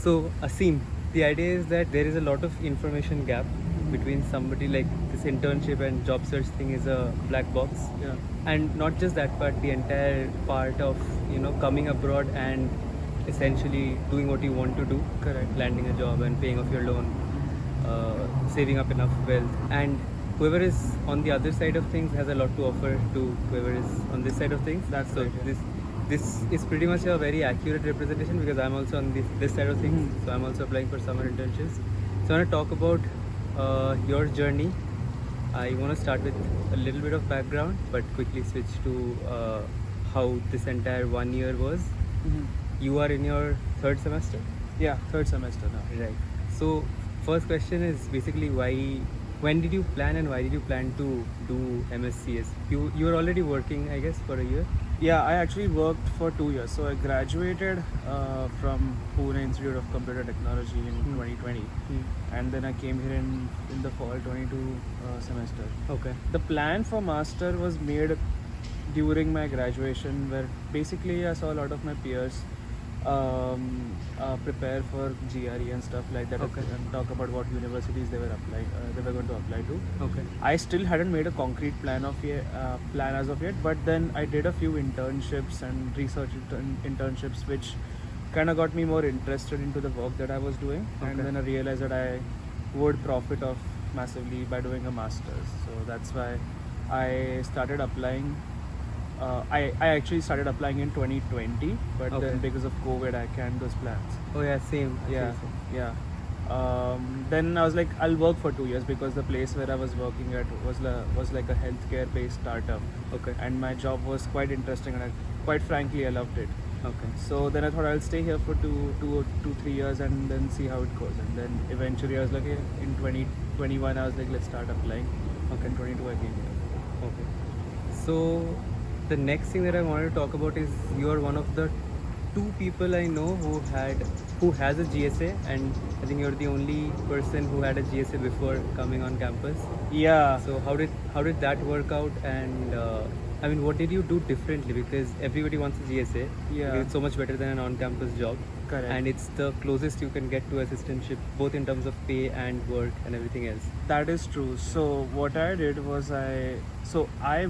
So, Asim, the idea is that there is a lot of information gap between somebody like this internship and job search thing is a black box. Yeah. And not just that part, the entire part of coming abroad and essentially doing what you want to do, Correct. landing a job and paying off your loan, saving up enough wealth, and whoever is on the other side of things has a lot to offer to whoever is on this side of things. That's so right, yeah. this is pretty much a very accurate representation because I'm also on this side of things. Mhm. So I'm also applying for summer internships. So I want to talk about your journey. I want to start with a little bit of background, but quickly switch to how this entire 1 year was. Mhm. You are in your third semester? Yeah, third semester now. Right. So first question is basically when did you plan and why did you plan to do MSCS? You were already working, I guess, for a year. Yeah, I actually worked for 2 years. So I graduated from Pune Institute of Computer Technology in 2020, and then I came here in the fall 22 semester. Okay. The plan for master was made during my graduation, where basically I saw a lot of my peers prepare for GRE and stuff like that, Okay. and talk about what universities they were going to apply to. Okay. I still hadn't made a concrete plan as of yet, but then I did a few internships and research internships, which kind of got me more interested into the work that I was doing, and Okay. then I realized that I would profit off massively by doing a master's. So that's why I started applying. I actually started applying in 2020, but Okay. then because of COVID, I canned those plans. Oh yeah, same. Yeah, Actually, yeah. Then I was like, I'll work for 2 years because the place where I was working at was like a healthcare based startup, Okay. and my job was quite interesting, and quite frankly, I loved it. Okay. So then I thought I'll stay here for 3 years and then see how it goes. And then eventually I was like, in 2021, I was like, let's start applying. Okay. In 22, I came here. Okay. So the next thing that I wanted to talk about is you are one of the two people I know who has a GSA, and I think you're the only person who had a GSA before coming on campus. Yeah. So how did that work out? And I mean, what did you do differently? Because everybody wants a GSA. Yeah. Because it's so much better than an on-campus job. Correct. And it's the closest you can get to assistantship, both in terms of pay and work and everything else. That is true. So what I did was I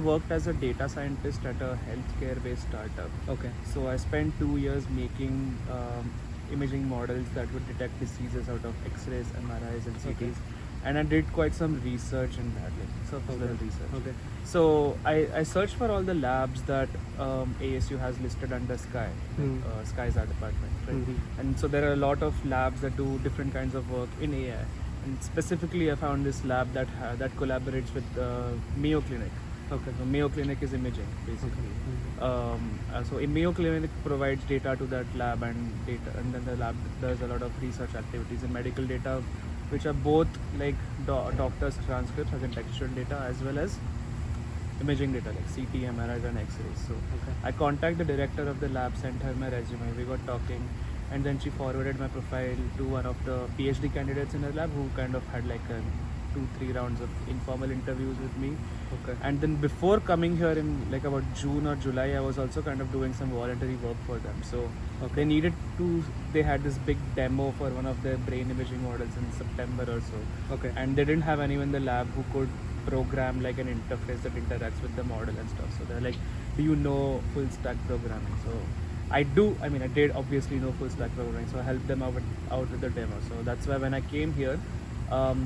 worked as a data scientist at a healthcare based startup. Okay. So I spent 2 years making imaging models that would detect diseases out of X-rays, MRIs, and CTs. Okay. And I did quite some research in that, like surface level research. Okay. So I searched for all the labs that ASU has listed under Sky. Sky is our department, right? Mhm. And so there are a lot of labs that do different kinds of work in AI. And specifically, I found this lab that collaborates with Mayo Clinic. Okay. So Mayo Clinic is imaging, basically. Okay. So Mayo Clinic provides data to that lab, and then the lab does a lot of research activities in medical data, which are both like doctors' transcripts as in textual data, as well as imaging data like CT, MRIs, and X-rays. So Okay. I contacted the director of the lab, sent her my resume, we got talking, and then she forwarded my profile to one of the PhD candidates in her lab who kind of had like 2-3 rounds of informal interviews with me. Okay. And then before coming here in like about June or July, I was also kind of doing some voluntary work for them. So they had this big demo for one of their brain imaging models in September or so. Okay. And they didn't have anyone in the lab who could program like an interface that interacts with the model and stuff. So they're like, do you know full stack programming? So I did obviously know full stack programming. So I helped them out with the demo. So that's why when I came here,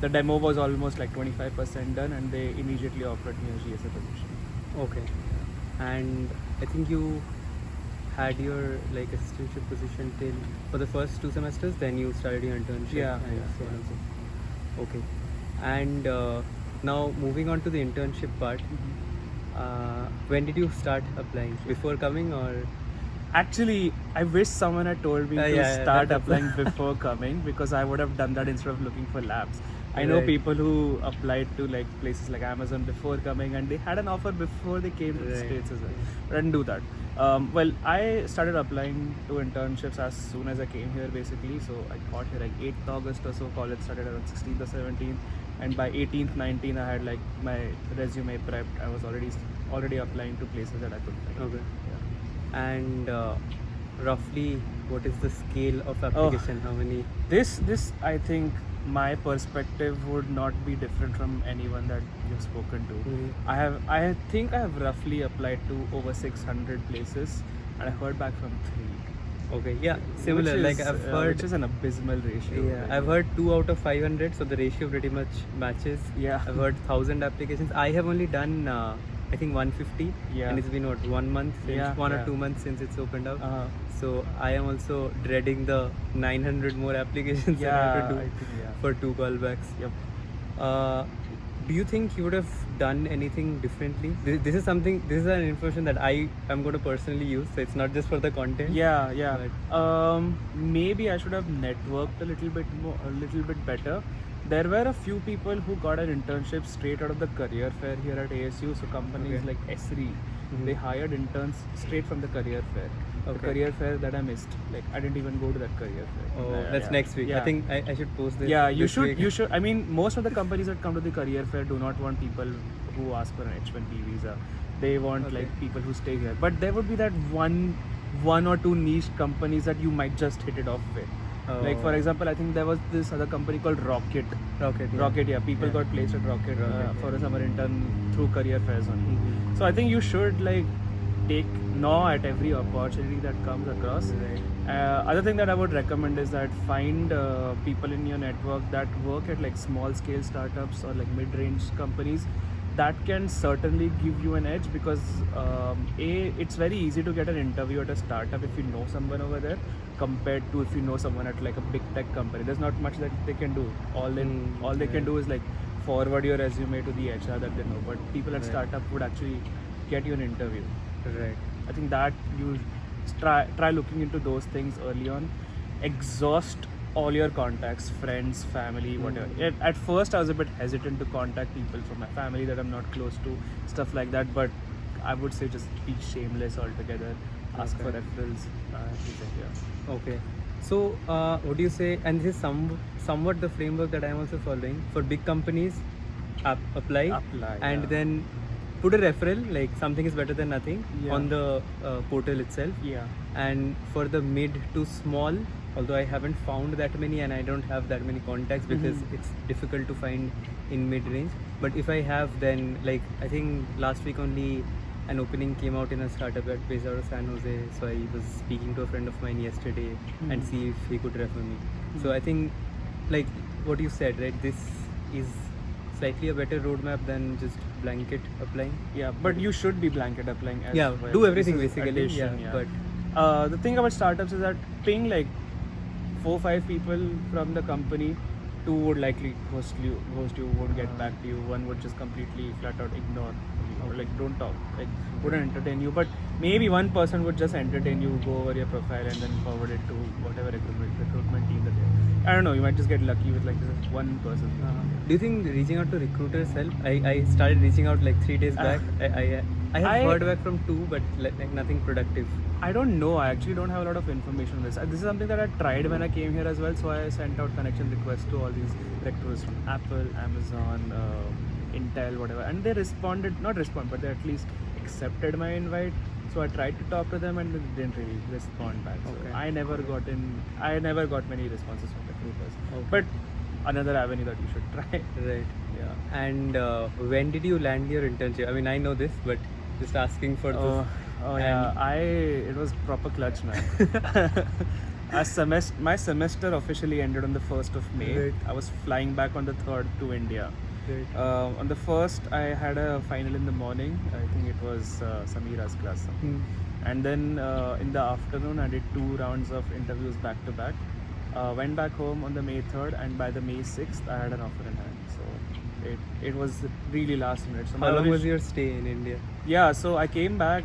the demo was almost like 25% done, and they immediately offered me a GSA position. Okay. And I think you had your like assistantship position till for the first 2 semesters, then you started your internship. Yeah, and yeah, so on yeah. and so. Okay. And now moving on to the internship part, when did you start applying? Before coming or? Actually, I wish someone had told me to Yeah, start that's- applying before coming, because I would have done that instead of looking for labs. I know Right. people who applied to like places like Amazon before coming, and they had an offer before they came to the Right. States as well. But I didn't do that. Well, I started applying to internships as soon as I came here, basically. So I got here like 8th August or so. College started around 16th or 17th, and by 18th, 19th, I had like my resume prepped. I was already applying to places that I could find. Okay. Yeah. And roughly what is the scale of Oh. application? How many? This I think my perspective would not be different from anyone that you've spoken to. Mhm. I think I have roughly applied to over 600 places, and I heard back from 3. Okay, yeah, similar. Which Like is, I've heard. which is an abysmal ratio. Yeah, I've heard 2 out of 500, so the ratio pretty much matches. Yeah. I've heard 1,000 applications. I have only done, I think 150, Yeah. and it's been what 1 month, since, Yeah, 1 or yeah. 2 months since it's opened up. Uh-huh. So I am also dreading the 900 more applications that I have Yeah, to do I think, yeah. for 2 callbacks. Yep. Do you think you would have done anything differently? This is something. This is an information that I am going to personally use. So it's not just for the content. Yeah, yeah. But Maybe I should have networked a little bit more, a little bit better. There were a few people who got an internship straight out of the career fair here at ASU. So companies Okay. like Esri, Mhm. they hired interns straight from the career fair. The Okay. career fair that I missed. Like I didn't even go to that career fair. Oh, Yeah, that's yeah. next week. Yeah. I think I should post this. Yeah, you this should. week. You should. I mean, most of the companies that come to the career fair do not want people who ask for an H-1B visa. They want Okay. like people who stay here. But there would be that one or two niche companies that you might just hit it off with. Like for Oh. example, I think there was this other company called Rocket. Rocket. Yeah. Rocket, yeah. People Yeah. got placed at Rocket, Rocket, for yeah. a summer intern through career fairs only. Mhm. So I think you should like take gnaw at every opportunity that comes across. Right. Other thing that I would recommend is that find people in your network that work at like small scale startups or like mid-range companies. That can certainly give you an edge because it's very easy to get an interview at a startup if you know someone over there compared to if you know someone at like a big tech company. There's not much that they can do. All they Yeah. can do is like forward your resume to the HR that they know. But people at Right. startup would actually get you an interview. Right. I think that you try looking into those things early on. Exhaust all your contacts, friends, family, whatever. At first, I was a bit hesitant to contact people from my family that I'm not close to, stuff like that. But I would say just be shameless altogether. Ask for Okay. referrals. Yeah. Okay. So, what do you say? And this is somewhat the framework that I am also following for big companies. Apply, and yeah. then put a referral. Like something is better than nothing Yeah. on the portal itself. Yeah. And for the mid to small, although I haven't found that many and I don't have that many contacts because Mhm. it's difficult to find in mid range. But if I have, then like I think last week only an opening came out in a startup that based out of San Jose. So I was speaking to a friend of mine yesterday and see if he could refer me. So I think like what you said, right? This is slightly a better roadmap than just blanket applying. Yeah, but you should be blanket applying as Yeah, well. do This everything is basically. addition, Yeah, but the thing about startups is that ping like 4-5 people from the company, 2 would likely ghost you, won't get back to you. 1 would just completely flat out ignore you, or like don't talk, like wouldn't entertain you. But maybe 1 person would just entertain you, go over your profile and then forward it to whatever recruitment team that they. I don't know. You might just get lucky with like this 1 person. do you think reaching out to recruiters help? I started reaching out like 3 days back. I have heard back from 2, but like nothing productive. I don't know. I actually don't have a lot of information on this. This is something that I tried when I came here as well. So I sent out connection requests to all these recruiters from Apple, Amazon, Intel, whatever, and they not respond, but they at least accepted my invite. So I tried to talk to them and they didn't really respond back. So Okay. I never got many responses from recruiters. Okay. But another avenue that you should try. Right. Yeah. And when did you land your internship? I mean, I know this, but just asking for this. Oh yeah, it was proper clutch, man. My semester officially ended on the 1st of May. Right. I was flying back on the 3rd to India. Right. On the 1st, I had a final in the morning. I think it was Samira's class. And then in the afternoon, I did 2 rounds of interviews back to back. Went back home on the May 3rd, and by the May 6th, I had an offer in hand. So it was really last minute. So How long was your stay in India? Yeah, so I came back.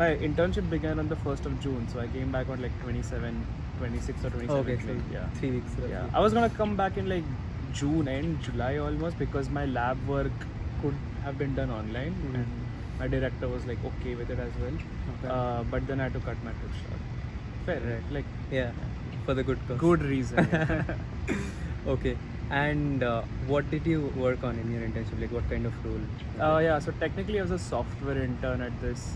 My internship began on the 1st of June, so I came back on like 26 or 27. Okay, so June. Yeah. 3 weeks. roughly. Yeah, I was gonna come back in like June end, July almost, because my lab work could have been done online, Mhm. and my director was like okay with it as well. Okay. But then I had to cut my trip short. Fair, Right. like Yeah, for the good cause. good reason. Yeah. Okay. And what did you work on in your internship? Like what kind of role? Yeah, so technically I was a software intern at this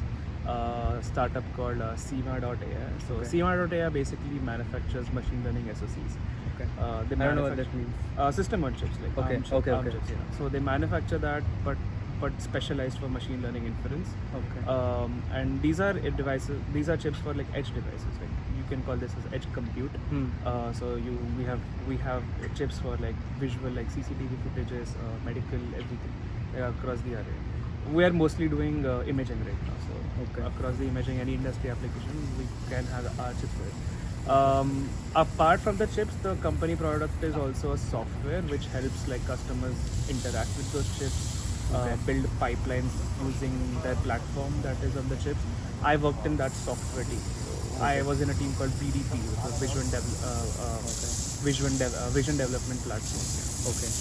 startup called Seema.ai. So Okay. Seema.ai basically manufactures machine learning SoCs. Okay. They I don't know what that manufacture- means. System on chips, like Okay, ARM chip- okay, ARM okay. chips, yeah. So they manufacture that, but specialized for machine learning inference. Okay. And these are devices. These are chips for like edge devices. Like you can call this as edge compute. Hmm. So we have chips for like visual, like CCTV footages, medical, everything across the array. We are mostly doing imaging right now. So Okay. across the imaging, any industry application, we can have our chips for it. Apart from the chips, the company product is also a software which helps like customers interact with those chips, Okay. build pipelines using their platform that is on the chips. I worked in that software team. So I was in a team called VDP, which was Vision Development Platform. Yeah. Okay.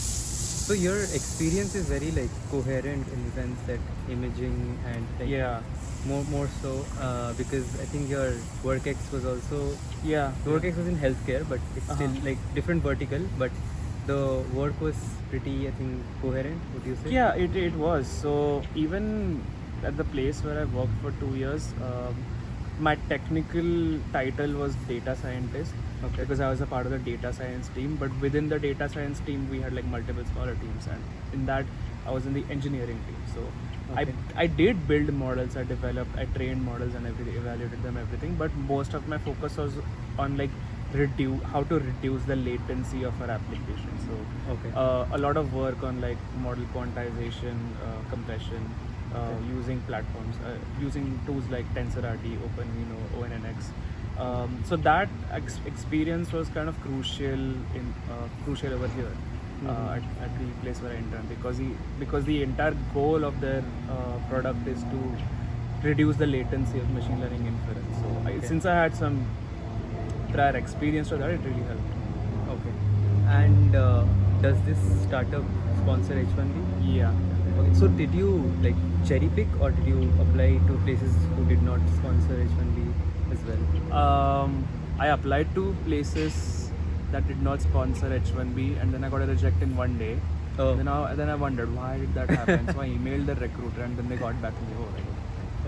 So your experience is very like coherent in the sense that imaging and like Yeah. more so because I think your WorkX was also Yeah. the WorkX was in healthcare, but it's still Uh-huh. like different vertical, but the work was pretty, I think, coherent. Would you say? Yeah, it was. So even at the place where I worked for 2 years, my technical title was data scientist. Okay. Because I was a part of the data science team. But within the data science team, we had like multiple smaller teams, and in that, I was in the engineering team. So Okay. I did build models, I developed, I trained models and everything, evaluated them, everything. But most of my focus was on like how to reduce the latency of our application. So Okay. a lot of work on like model quantization, compression, using platforms, using tools like TensorRT, OpenVINO, ONNX. So that experience was kind of crucial over here at the place where I interned, because the entire goal of their product is to reduce the latency of machine learning inference. So Okay. since I had some prior experience to that, it really helped. Okay. And does this startup sponsor H1B? Yeah. Okay. So did you like cherry pick, or did you apply to places who did not sponsor H1B as well? I applied to places that did not sponsor H1B, and then I got a reject in one day. Oh. Then I wondered why did that happen. So I emailed the recruiter, and then they got back to me. Oh, like,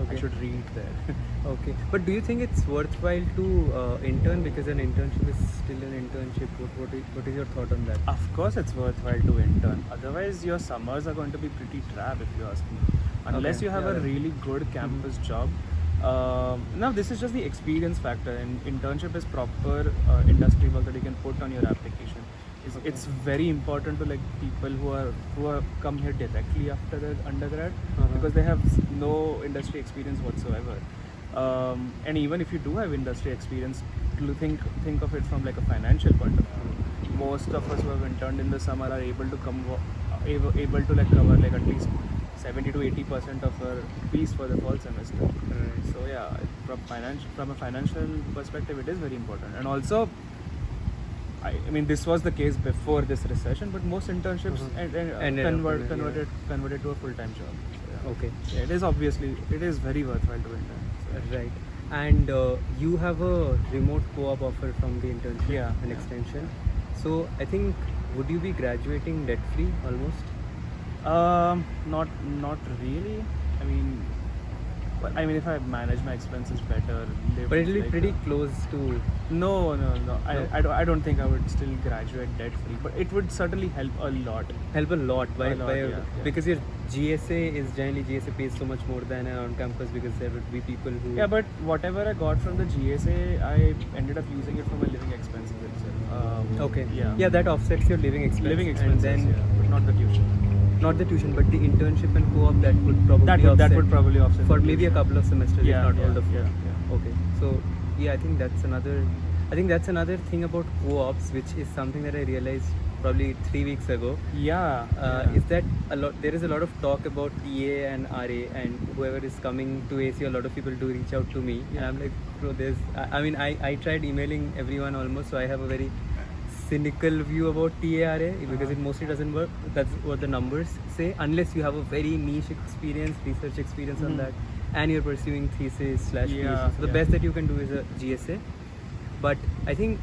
Okay. I should read there. Okay. But do you think it's worthwhile to intern, because an internship is still an internship? What is your thought on that? Of course, it's worthwhile to intern. Otherwise, your summers are going to be pretty drab, if you ask me. Unless Okay. you have a Yeah. really good campus job. Now, this is just the experience factor, and internship is proper industry work that you can put on your application. Okay. It's very important to like people who are come here directly after their undergrad, because they have no industry experience whatsoever. And even if you do have industry experience, to think of it from like a financial point of view. Most of us who have interned in the summer are able to able to like cover like at least 70 to 80% of our fees for the fall semester. Right. So yeah, from a financial perspective, it is very important. And also, I mean, this was the case before this recession, but most internships Ended up in converted to a full-time job. So, yeah. Okay. Yeah, it is very worthwhile to intern. So, Right. And you have a remote co-op offer from the internship, Yeah. an extension. So I think, would you be graduating debt-free almost? Not really. I mean, if I manage my expenses better, live But it'll be like pretty a- close to. No. No? I don't think I would still graduate debt free, but it would certainly help a lot. Help a lot A lot, yeah. because your GSA is generally, GSA pays so much more than an on-campus, because there would be people who. Yeah, but whatever I got from the GSA, I ended up using it for my living expenses itself. Okay. Yeah. Yeah, that offsets your living expense. Living expenses, and then yeah, but not the tuition. not the tuition, but the internship and co-op, that would probably That offset would probably offset for the maybe a tuition. couple of semesters, Yeah, if not all yeah, the four. yeah. Okay. So yeah, I think that's another thing about co-ops, which is something that I realized probably 3 weeks ago. Yeah. Is that there is a lot of talk about TA and RA, and whoever is coming to AC, a lot of people do reach out to me, and I'm like, bro, I tried emailing everyone almost, so I have a very cynical view about TARA, because it mostly doesn't work. That's what the numbers say, unless you have a very niche experience, research experience on that, and you're pursuing thesis / PhD. So the best that you can do is a GSA. But I think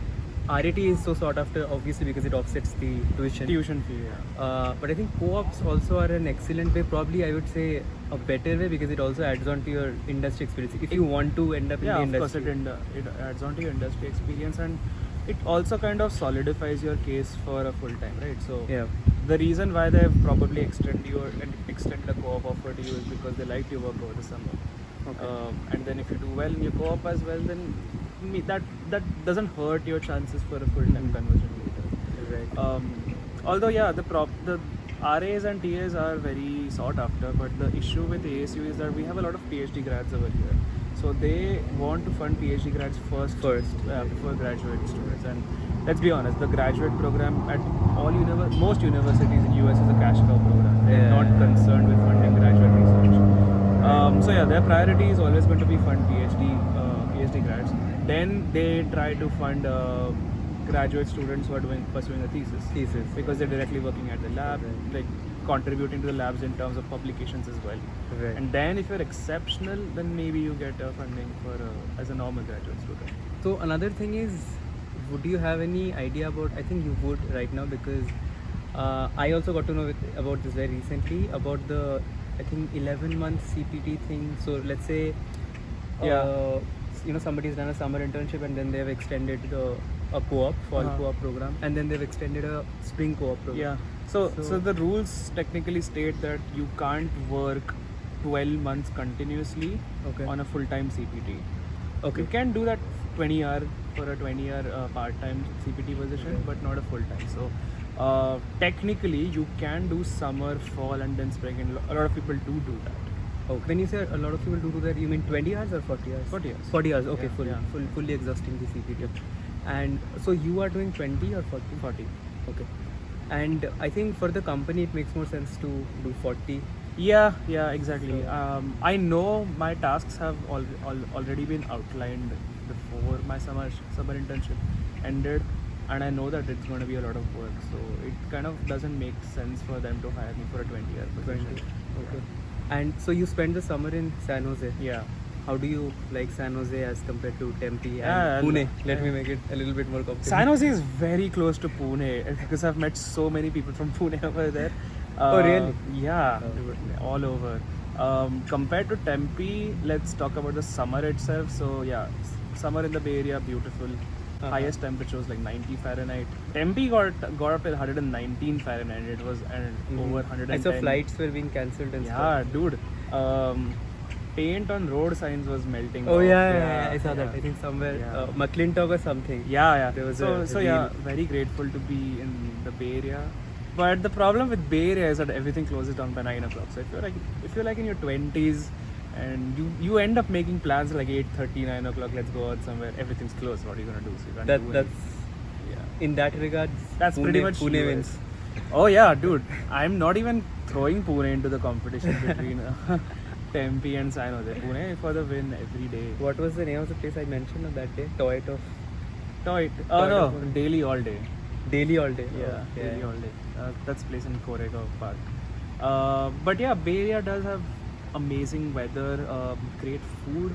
RAT is so sought after, obviously, because it offsets the Tuition fee, yeah. But I think co-ops also are an excellent way, probably I would say a better way, because it also adds on to your industry experience. If you want to end up in the Of course, industry. it adds on to your industry experience, and it also kind of solidifies your case for a full time, right? So Yeah. the reason why they've probably extend the co-op offer to you is because they liked your work over the summer. Okay. And then if you do well in your co-op as well, then that doesn't hurt your chances for a full-time conversion later. Right. Although yeah, the RAs and TAs are very sought after, but the issue with ASU is that we have a lot of PhD grads over here. So they want to fund PhD grads first before graduate students. And let's be honest, the graduate program at most universities in US is a cash cow program. They're Yeah. not concerned with funding graduate research. So yeah, their priority is always going to be fund PhD grads. Then they try to fund graduate students who are pursuing a thesis because they're directly working at the lab, Right. like contributing to the labs in terms of publications as well. Right. And then if you're exceptional, then maybe you get funding for as a normal graduate student. So another thing is, would you have any idea about, I think you would right now, because I also got to know about this very recently, about the, I think 11-month CPT thing. So let's say somebody's done a summer internship and then they've extended a co-op, fall co-op program, and then they've extended a spring co-op program. Yeah. So the rules technically state that you can't work 12 months continuously on a full-time CPT. Okay. You can do that 20-hour for a 20-year part-time CPT position, but not a full-time. So technically, you can do summer, fall, and then spring, and a lot of people do that. Okay. When you say a lot of people do that, you mean 20 hours or 40 hours? 40 hours. 40 hours, okay, Yeah, fully exhausting the CPT. And so you are doing 20 or 40? 40. Okay. And I think for the company, it makes more sense to do 40. Yeah, exactly. So- I know my tasks have already been outlined before my summer internship ended, and I know that it's going to be a lot of work. So it kind of doesn't make sense for them to hire me for a 20-year position. Okay. And so you spent the summer in San Jose. Yeah. How do you like San Jose as compared to Tempe and Yeah, Pune? Let me make it a little bit more complicated. San Jose is very close to Pune because I've met so many people from Pune over there. Oh, really? Yeah, Oh. all over. Compared to Tempe, let's talk about the summer itself. So yeah, summer in the Bay Area, beautiful. Highest temperatures like 90 Fahrenheit. Tempe got up to 119 Fahrenheit. It was over 110. I saw flights were being cancelled and Yeah, stuff. dude. Paint on road signs was melting. Oh off. yeah, I saw that. I think somewhere Yeah. McClintock or something. Yeah. There was So a yeah, real- very grateful to be in the Bay Area. But the problem with Bay Area is that everything closes down by 9 o'clock. So if you're like in your 20s and you end up making plans like 8:30, 9 o'clock, let's go out somewhere, everything's closed. What are you gonna do? So you can't do That's anything. in that regards. That's pretty much Pune US. wins. Oh yeah, dude. I'm not even throwing Pune into the competition between Tempe and San Jose. Pune for the win every day. What was the name of the place I mentioned on that day? Toit of Oh Toy no, of- daily all day. Daily all day. Yeah, Oh, daily all day. That's place in Koregaon Park. But yeah, Bay Area does have amazing weather, great food.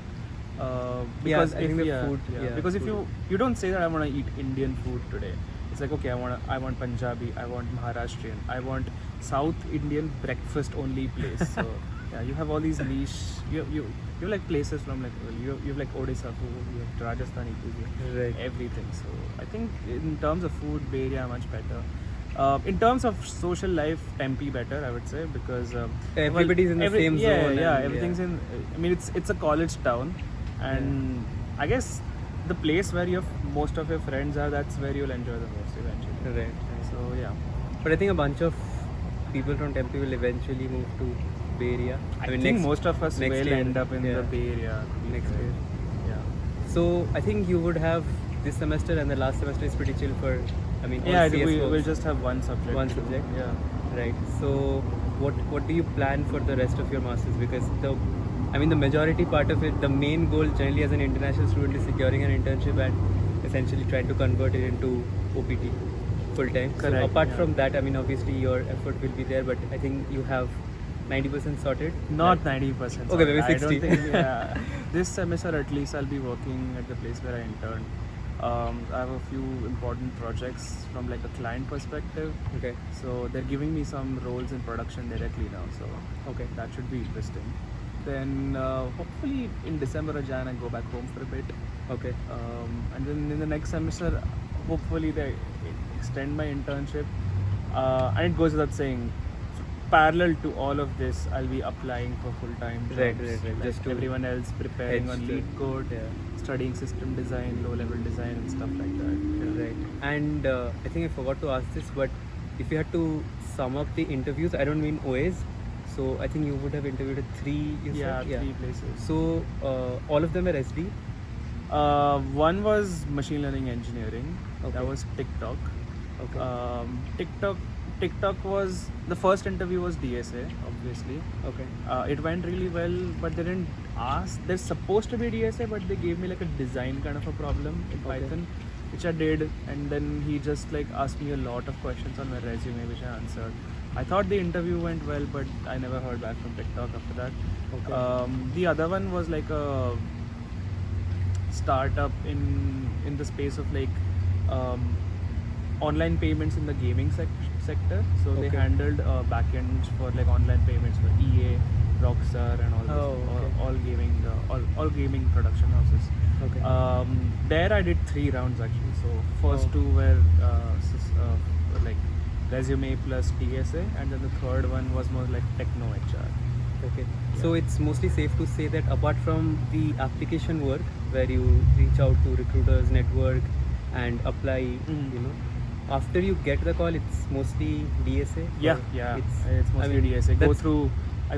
Because I think the food, yeah, because if food. you don't say that I want to eat Indian food today, it's like okay, I want Punjabi, I want Maharashtrian, I want South Indian breakfast only place. So yeah, you have all these niche. You have like places from like you have like Odisha food, you have Rajasthani cuisine, Right. everything. So I think in terms of food, Bay Area much better. In terms of social life, Tempe better, I would say, because Everybody's in the same yeah, zone Yeah, and- everything's in. I mean, it's a college town, and I guess the place where most of your friends are, that's where you'll enjoy the most eventually. Right. So yeah, But I think a bunch of people from Tempe will eventually move to Bay Area. I think most of us next will year, end up in yeah. the Bay Area to be Next frank. year. Yeah. So I think you would have this semester, and the last semester is pretty chill for. I mean, all Yeah, CS folks. we'll just have one subject. One subject? Yeah. Right. So what do you plan for the rest of your masters? Because the majority part of it, the main goal generally as an international student is securing an internship and essentially trying to convert it into OPT full time. So Correct, apart yeah. from that, obviously your effort will be there, but I think you have 90% sorted. Not 90%. Okay, maybe I don't 60. think. Yeah, this semester at least I'll be working at the place where I interned. I have a few important projects from like a client perspective. Okay. So they're giving me some roles in production directly now. So Okay. that should be interesting. Then hopefully in December or Jan I go back home for a bit. Okay. And then in the next semester, hopefully they extend my internship. And it goes without saying, parallel to all of this, I'll be applying for full-time jobs. Right. Like Just to everyone else, preparing on edge lead the- code, yeah. studying system design, low-level design, and stuff like that. Yeah. Right. And I think I forgot to ask this, but if you had to sum up the interviews, I don't mean OAs. So I think you would have interviewed at 3. You Yeah, said? 3 places. So all of them were SD. One was machine learning engineering. Okay. That was TikTok. Okay. TikTok was the first interview was DSA, obviously. Okay. It went really well, but they didn't ask. There's supposed to be DSA, but they gave me like a design kind of a problem in Okay. Python, which I did, and then he just like asked me a lot of questions on my resume, which I answered. I thought the interview went well, but I never heard back from TikTok after that. Okay. The other one was like a startup in the space of like online payments in the gaming sector. So they Okay. handled backends for like online payments for EA, Rockstar, and all this, Oh, okay. all gaming production houses. Okay. There I did 3 rounds actually. So first Oh. 2 were like resume plus DSA, and then the third one was more like techno HR. Okay. So it's mostly safe to say that apart from the application work where you reach out to recruiters, network, and apply, Mm. you know, after you get the call, it's mostly DSA. Yeah, or yeah. It's, It's mostly I mean, DSA. Go that's- through.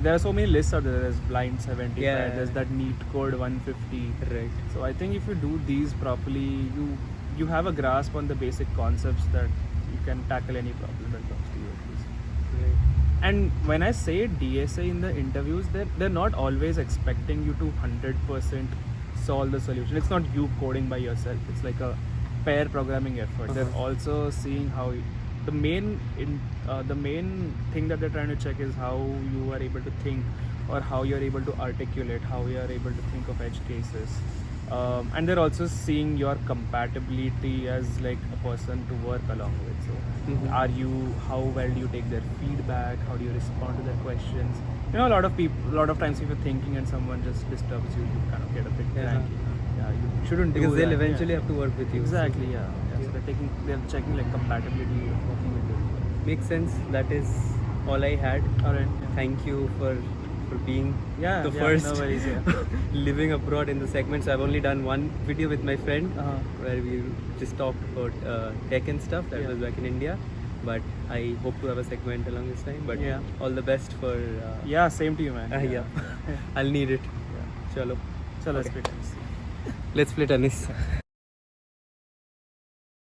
There are so many lists out there. There's blind 75. Yeah. There's that neat code 150. Right. So I think if you do these properly, you have a grasp on the basic concepts that you can tackle any problem that comes to you at least. Right. And when I say DSA in the interviews, they're not always expecting you to 100% solve the solution. It's not you coding by yourself. It's like a pair programming effort. They're Uh-huh. also seeing how the main thing that they're trying to check is how you are able to think, or how you're able to articulate, how you are able to think of edge cases. And they're also seeing your compatibility as like a person to work along with. So Mhm. how well do you take their feedback, how do you respond to their questions? You know, a lot of times if you're thinking and someone just disturbs you, you kind of get a bit Yeah. cranky. Yeah, you shouldn't do Because they'll that. eventually Yeah. have to work with you. Exactly, yeah. So Yeah. they're checking like compatibility of working with you. Makes sense. That is all I had. Alright. Yeah. Thank you for being Yeah, the yeah, first no worries, yeah. living abroad in the segments. I've only done one video with my friend Uh-huh. where we just talked about tech and stuff. That Yeah. was back in India. But I hope to have a segment along this time. But Yeah. all the best for. Yeah, same to you, man. Yeah. I'll need it. Yeah. Chalo. So let's Okay. play tennis. Let's play tennis.